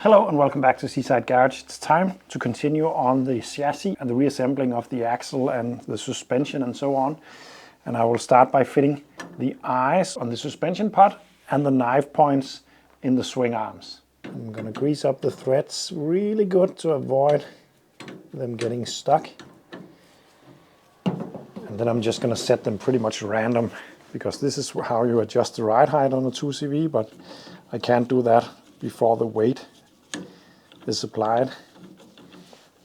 Hello and welcome back to Seaside Garage. It's time to continue on the chassis and the reassembling of the axle and the suspension and so on. And I will start by fitting the eyes on the suspension pod and the knife points in the swing arms. I'm going to grease up the threads really good to avoid them getting stuck. And then I'm just going to set them pretty much random, because this is how you adjust the ride height on a 2CV, but I can't do that before the weight is applied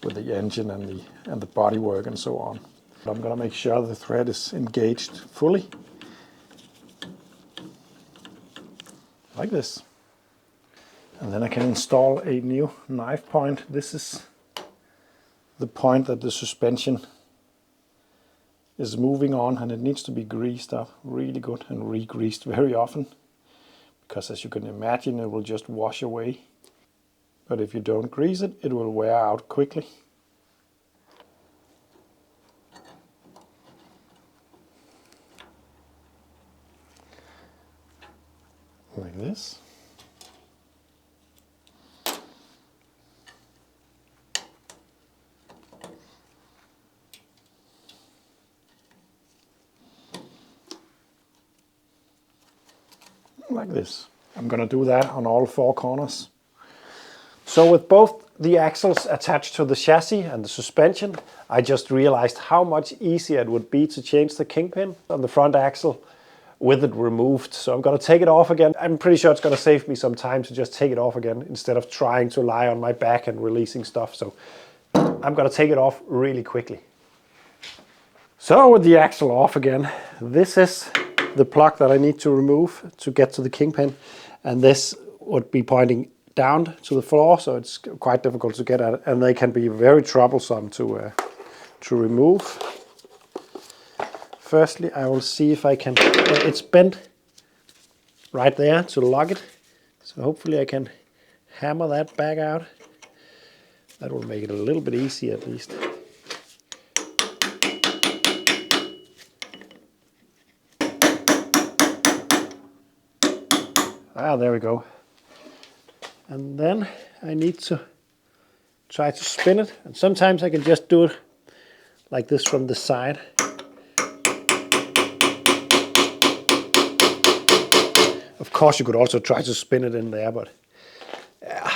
with the engine and the body work and so on. I'm going to make sure the thread is engaged fully, like this. And then I can install a new knife point. This is the point that the suspension is moving on, and it needs to be greased up really good and re-greased very often, because as you can imagine, it will just wash away. But if you don't grease it, it will wear out quickly. Like this. Like this. I'm going to do that on all four corners. So with both the axles attached to the chassis and the suspension, I just realized how much easier it would be to change the Kingpin on the front axle with it removed. So I'm going to take it off again. I'm pretty sure it's going to save me some time to just take it off again instead of trying to lie on my back and releasing stuff. So I'm going to take it off really quickly. So with the axle off again, this is the plug that I need to remove to get to the Kingpin, and this would be pointing down to the floor, so it's quite difficult to get at it, and they can be very troublesome to remove. Firstly, I will see if I can. It's bent right there to lock it, so hopefully I can hammer that back out. That will make it a little bit easier at least. Ah, there we go. And then I need to try to spin it. And sometimes I can just do it like this from the side. Of course, you could also try to spin it in there, but yeah,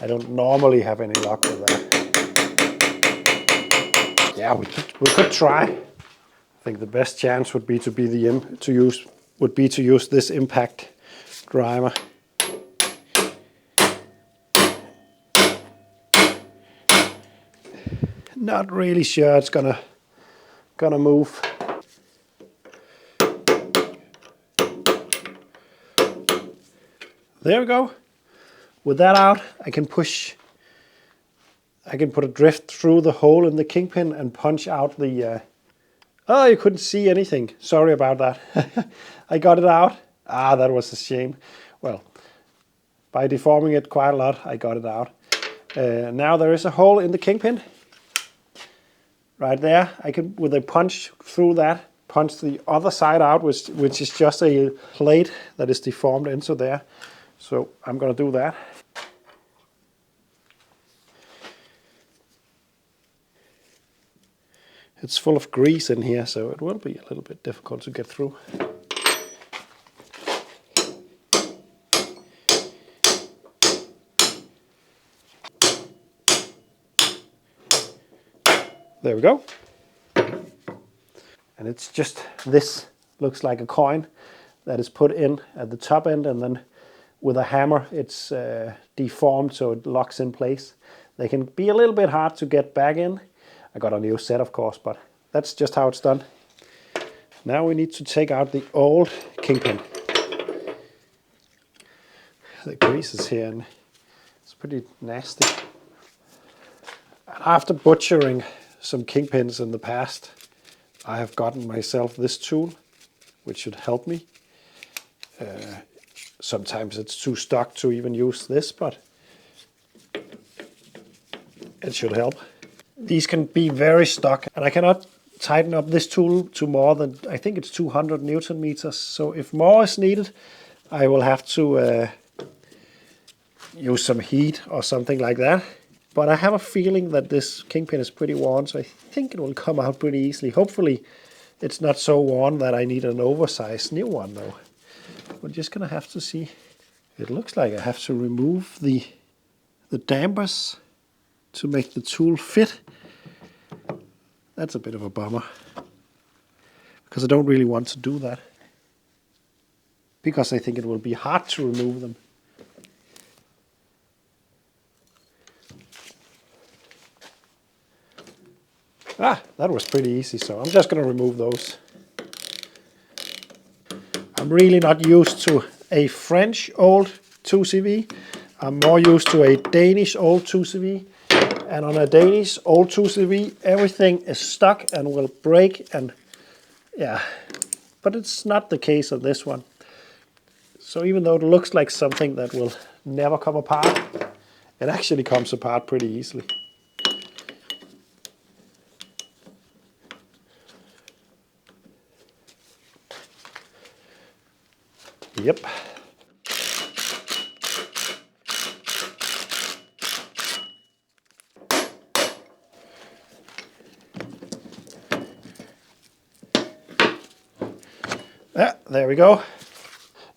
I don't normally have any luck with that. Yeah, we could try. I think the best chance would be to use this impact driver. Not really sure it's gonna move. There we go. With that out, I can put a drift through the hole in the Kingpin and punch out the oh, you couldn't see anything. Sorry about that. I got it out. Ah, that was a shame. Well, by deforming it quite a lot, I got it out. Now there is a hole in the Kingpin. Right there, I can, with a punch through that, punch the other side out, which is just a plate that is deformed into there. So I'm going to do that. It's full of grease in here, so it will be a little bit difficult to get through. There we go. And it's just, this looks like a coin that is put in at the top end, and then with a hammer it's deformed so it locks in place. They can be a little bit hard to get back in. I got a new set, of course, but that's just how it's done. Now we need to take out the old Kingpin. The grease is here and it's pretty nasty. And after butchering some Kingpins in the past, I have gotten myself this tool, which should help me. Sometimes it's too stuck to even use this, but it should help. These can be very stuck, and I cannot tighten up this tool to more than, I think it's 200 Newton meters. So if more is needed, I will have to use some heat or something like that. But I have a feeling that this Kingpin is pretty worn, so I think it will come out pretty easily. Hopefully it's not so worn that I need an oversized new one though. We're just gonna have to see. It looks like I have to remove the dampers to make the tool fit. That's a bit of a bummer, because I don't really want to do that, because I think it will be hard to remove them. That was pretty easy, so I'm just going to remove those. I'm really not used to a French old 2CV. I'm more used to a Danish old 2CV. And on a Danish old 2CV, everything is stuck and will break, and yeah. But it's not the case on this one. So even though it looks like something that will never come apart, it actually comes apart pretty easily. Yep. Yeah, there we go.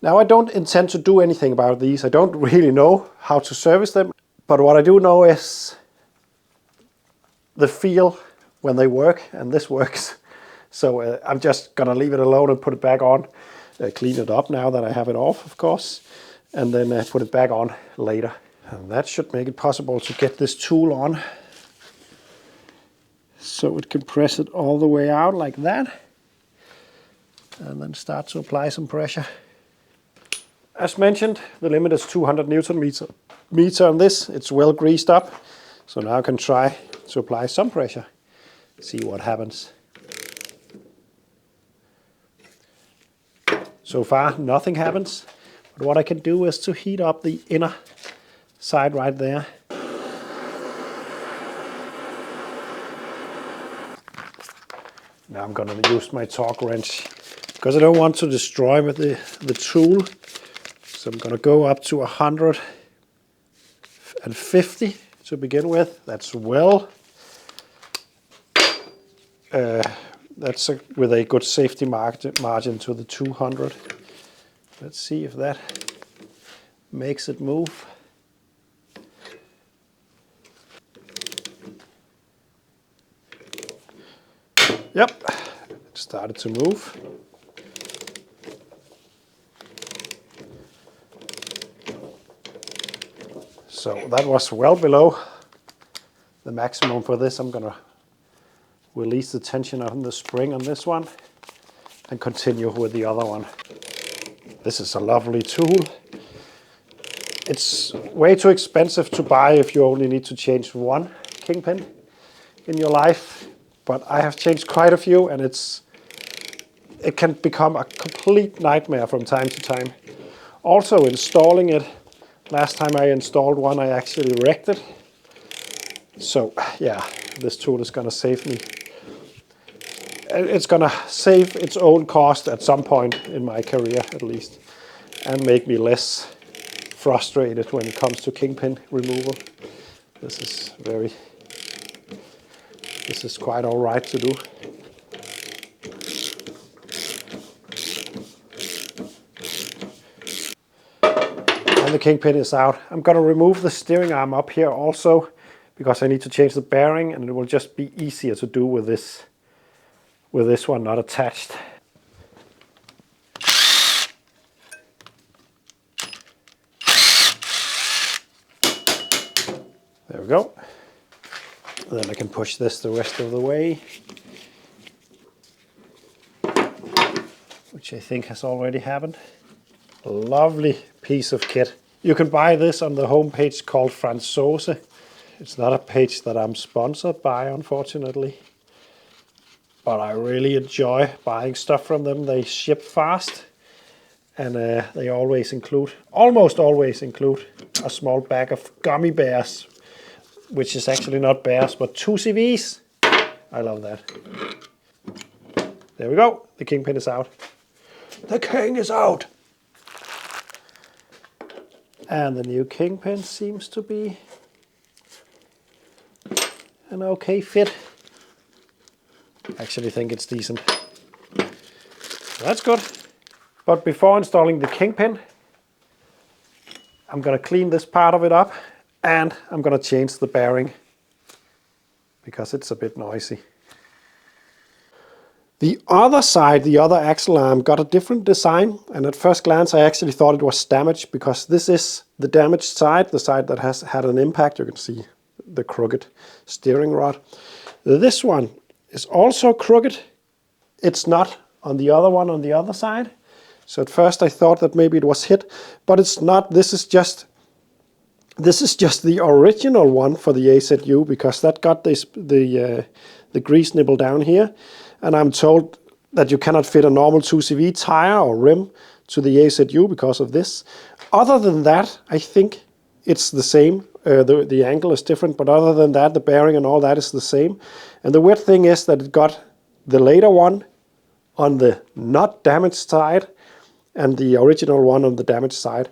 Now I don't intend to do anything about these. I don't really know how to service them, but what I do know is the feel when they work, and this works. So I'm just gonna leave it alone and put it back on. Clean it up now that I have it off, of course, and then put it back on later. And that should make it possible to get this tool on, so it can press it all the way out like that, and then start to apply some pressure. As mentioned, the limit is 200 Newton meter on this. It's well greased up, so now I can try to apply some pressure, see what happens. So far, nothing happens, but what I can do is to heat up the inner side right there. Now I'm gonna use my torque wrench, because I don't want to destroy the tool. So I'm gonna go up to 150 to begin with. That's well. That's with a good safety margin to the 200. Let's see if that makes it move. Yep, it started to move. So that was well below the maximum for this. I'm gonna release the tension on the spring on this one and continue with the other one. This is a lovely tool. It's way too expensive to buy if you only need to change one Kingpin in your life, but I have changed quite a few, and it can become a complete nightmare from time to time. Also installing it, last time I installed one I actually wrecked it. So yeah, this tool is gonna save me. It's gonna save its own cost at some point in my career at least, and make me less frustrated when it comes to Kingpin removal. This is quite all right to do. And the Kingpin is out. I'm gonna remove the steering arm up here also, because I need to change the bearing, and it will just be easier to do with this one not attached. There we go. And then I can push this the rest of the way, which I think has already happened. A lovely piece of kit. You can buy this on the homepage called Franzose. It's not a page that I'm sponsored by, unfortunately, but I really enjoy buying stuff from them. They ship fast, and they almost always include a small bag of gummy bears, which is actually not bears, but 2CVs. I love that. There we go. The Kingpin is out. The King is out. And the new Kingpin seems to be an okay fit. I actually think it's decent. That's good. But before installing the Kingpin, I'm going to clean this part of it up and I'm going to change the bearing because it's a bit noisy. The other side, the other axle arm, got a different design, and at first glance I actually thought it was damaged because this is the damaged side, the side that has had an impact. You can see the crooked steering rod. This one is also crooked. It's not on the other one on the other side. So at first I thought that maybe it was hit, but it's not. This is just the original one for the AZU because that got the grease nipple down here. And I'm told that you cannot fit a normal 2CV tire or rim to the AZU because of this. Other than that, I think it's the same. The angle is different, but other than that, the bearing and all that is the same. And the weird thing is that it got the later one on the not damaged side and the original one on the damaged side.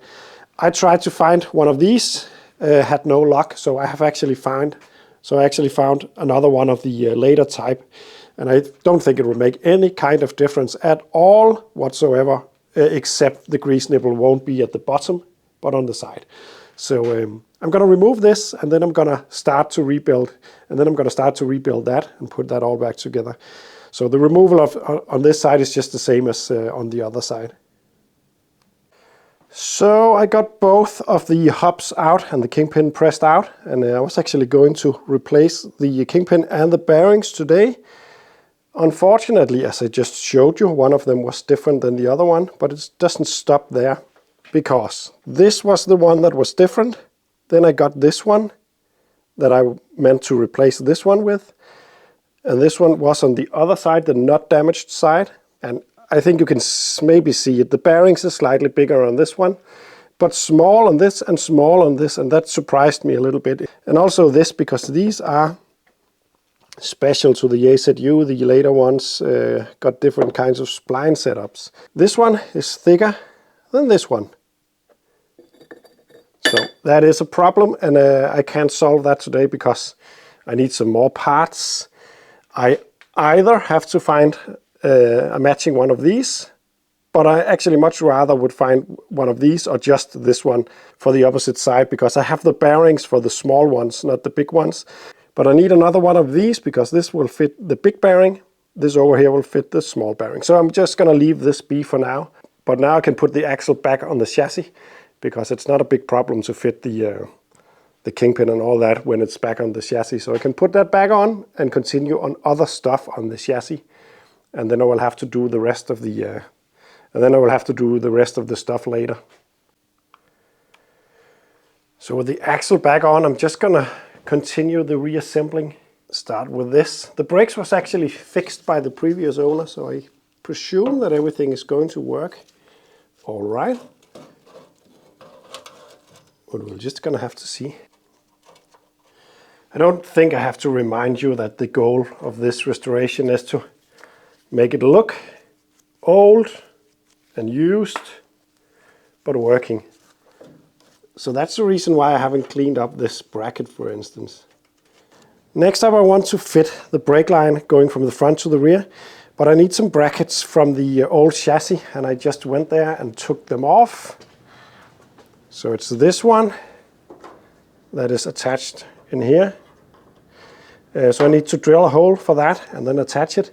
I tried to find one of these, had no luck, so I actually found another one of the later type. And I don't think it will make any kind of difference at all whatsoever, except the grease nipple won't be at the bottom, but on the side. So I'm going to remove this, and then I'm going to start to rebuild. And then I'm going to start to rebuild that and put that all back together. So the removal on this side is just the same as on the other side. So I got both of the hubs out and the Kingpin pressed out. And I was actually going to replace the Kingpin and the bearings today. Unfortunately, as I just showed you, one of them was different than the other one, but it doesn't stop there because this was the one that was different. Then I got this one that I meant to replace this one with. And this one was on the other side, the not damaged side. And I think you can maybe see it. The bearings are slightly bigger on this one, but small on this and small on this. And that surprised me a little bit. And also this, because these are special to the AZU. The later ones got different kinds of spline setups. This one is thicker than this one. So that is a problem, and I can't solve that today because I need some more parts. I either have to find a matching one of these, but I actually much rather would find one of these or just this one for the opposite side because I have the bearings for the small ones, not the big ones. But I need another one of these because this will fit the big bearing. This over here will fit the small bearing. So I'm just going to leave this be for now. But now I can put the axle back on the chassis because it's not a big problem to fit the Kingpin and all that when it's back on the chassis. So I can put that back on and continue on other stuff on the chassis. And then I will have to do the rest of the stuff later. So with the axle back on, I'm just going to continue the reassembling. Start with this. The brakes was actually fixed by the previous owner, so I presume that everything is going to work all right. But we're just gonna have to see. I don't think I have to remind you that the goal of this restoration is to make it look old and used, but working. So that's the reason why I haven't cleaned up this bracket, for instance. Next up, I want to fit the brake line going from the front to the rear, but I need some brackets from the old chassis, and I just went there and took them off. So it's this one that is attached in here. So I need to drill a hole for that and then attach it.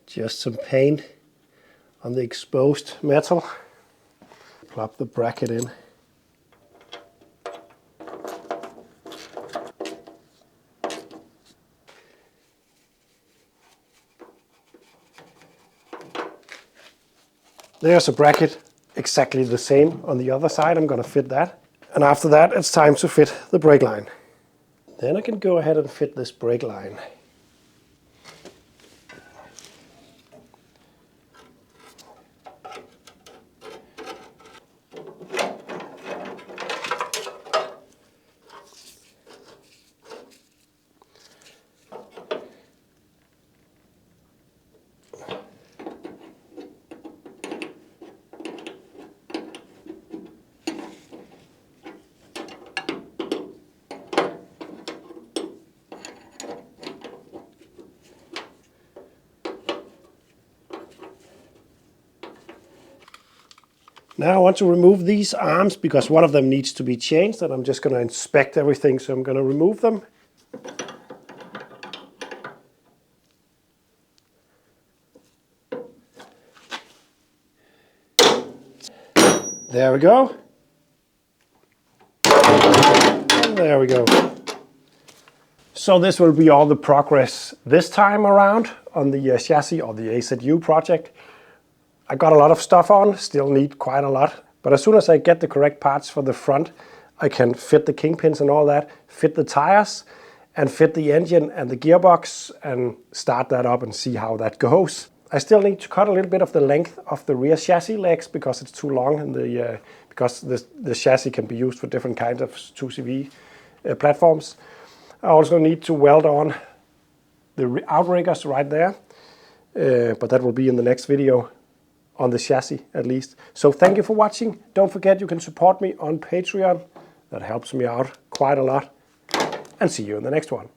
Just some paint on the exposed metal. Plop the bracket in. There's a bracket exactly the same on the other side. I'm going to fit that. And after that, it's time to fit the brake line. Then I can go ahead and fit this brake line. Now I want to remove these arms because one of them needs to be changed, and I'm just going to inspect everything, so I'm going to remove them. There we go. And there we go. So this will be all the progress this time around on the chassis or the AZU project. I got a lot of stuff on, still need quite a lot. But as soon as I get the correct parts for the front, I can fit the kingpins and all that, fit the tires, and fit the engine and the gearbox, and start that up and see how that goes. I still need to cut a little bit of the length of the rear chassis legs because it's too long, and because the chassis can be used for different kinds of 2CV platforms. I also need to weld on the outriggers right there, but that will be in the next video. On the chassis at least. So thank you for watching. Don't forget you can support me on Patreon. That helps me out quite a lot. And see you in the next one.